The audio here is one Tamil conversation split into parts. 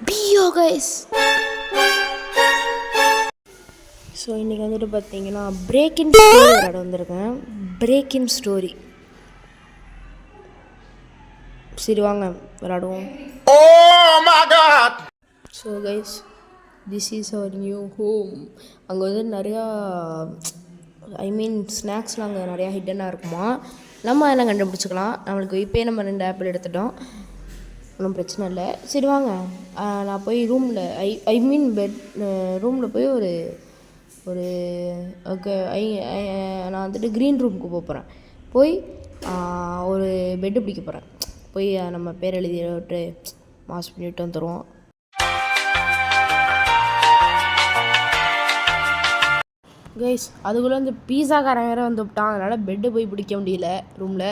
பியோ கைஸ். ஸோ இன்றைக்கி வந்துட்டு பார்த்தீங்கன்னா பிரேக் இன் ஸ்டோரி விளையாட வந்திருக்கேன். Break in story. சரி வாங்க விளையாடுவோம். So guys, this is our new home. அங்கே வந்து நிறையா ஸ்நாக்ஸ்லாம் அங்கே நிறையா ஹிட்டனாக இருக்குமா. நம்ம அதெல்லாம் கண்டுபிடிச்சிக்கலாம். நம்மளுக்கு இப்போயே நம்ம 2 ஆப்பிள் எடுத்துட்டோம், ஒன்றும் பிரச்சனை இல்லை. சரி வாங்க, நான் போய் ரூமில் பெட் ரூமில் போய் ஒரு ஓகே நான் வந்துட்டு க்ரீன் ரூமுக்கு போகிறேன். போய் ஒரு பெட்டு பிடிக்க போகிறேன். போய் நம்ம பேர் எழுதி விட்டு மாஸ் பண்ணிவிட்டு வந்துடுவோம். கைஸ், அதுக்குள்ளே வந்து பீஸாக்காரன் வேறு வந்து விட்டான். அதனால் பெட்டு போய் பிடிக்க முடியல ரூமில்.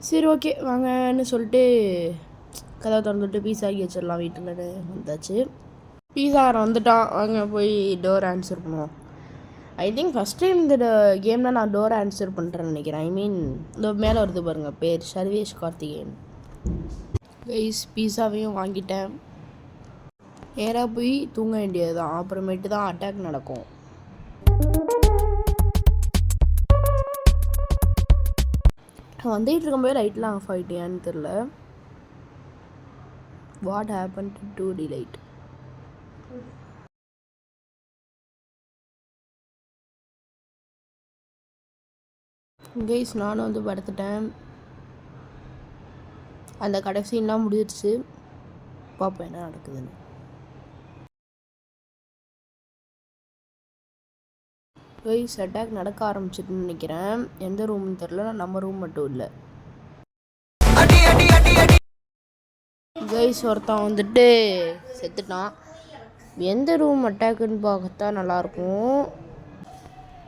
சரி ஓகே வாங்கன்னு சொல்லிட்டு கதவை திறந்துட்டு பீஸா ஆக்கி வச்சிடலாம் வீட்டில் வந்தாச்சு. பீஸாக்காரன் வந்துட்டான். வாங்க போய் டோர் ஆன்சர் பண்ணுவோம். ஐ திங்க் ஃபஸ்ட் டைம் இந்த கேமில் நான் டோர் ஆன்சர் பண்ணுறேன்னு நினைக்கிறேன். இந்த மேலே வருது பாருங்கள் பேர், சர்வேஷ் கார்த்திகேயன். கைஸ், பீஸாவையும் வாங்கிட்டேன். நேராக போய் தூங்க வேண்டியது தான். அப்புறமேட்டு தான் அட்டாக் நடக்கும். வந்துட்டு இருக்கும்போது லைட்லாம் ஆஃப் ஆகிட்டியான்னு தெரில. What happen to delight? Guys, நானும் வந்து படுத்துட்டேன். அந்த கடைசிலாம் முடிஞ்சிருச்சு. பார்ப்போம் என்ன நடக்குதுன்னு. கைஸ், அட்டாக் நடக்க ஆரம்பிச்சிட்டுன்னு நினைக்கிறேன். எந்த ரூம்னு தெரில, நம்ம ரூம் மட்டும் இல்லை. கைஸ், ஒருத்தன் வந்துட்டு செத்துட்டான். எந்த ரூம் அட்டாக்குன்னு பார்க்கத்தான் நல்லாயிருக்கும்.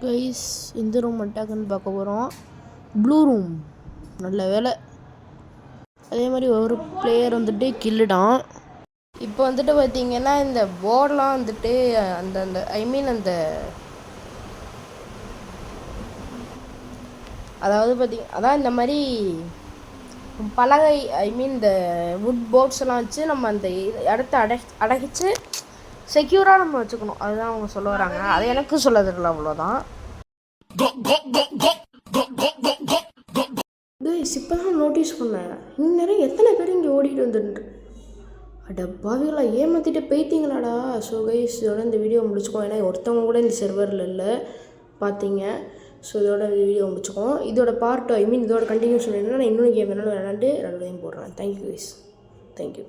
கைஸ், எந்த ரூம் அட்டாக்குன்னு பார்க்க போகிறோம். Blue room. நல்ல வேலை. அதே மாதிரி ஒரு பிளேயர் வந்துட்டு கில்லுடான். இப்போ வந்துட்டு பார்த்தீங்கன்னா இந்த போர்டெலாம் வந்துட்டு அந்த அதாவது அதான் இந்த மாதிரி பலகை இந்த வுட் போர்ட்ஸ் எல்லாம் வச்சு நம்ம அந்த இடத்த அடைச்சி செக்யூராக நம்ம வச்சுக்கணும். அதுதான் அவங்க சொல்ல வராங்க. அதை எனக்கு சொல்ல தெரியல, அவ்வளோதான். இப்போ தான் நோட்டீஸ் பண்ணேன், இந்நேரம் எத்தனை பேர் இங்கே ஓடிட்டு வந்துட்டு. அட பாவிகளா, ஏமாற்றிட்டு போய்த்திங்களாடா. ஸோ கைஸ், இதோட இந்த வீடியோ முடிச்சுக்கோம். ஏன்னா ஒருத்தவங்க கூட இந்த சர்வரில் இல்லை பார்த்தீங்க. ஸோ இதோட வீடியோ முடிச்சுக்கோம். இதோட பார்ட் இதோட கண்டினியூஷன் என்னன்னா, நான் இன்னொரு கேம் வேணாலும் விளையாண்டு 2 போடுறேன். Thank you guys, thank you.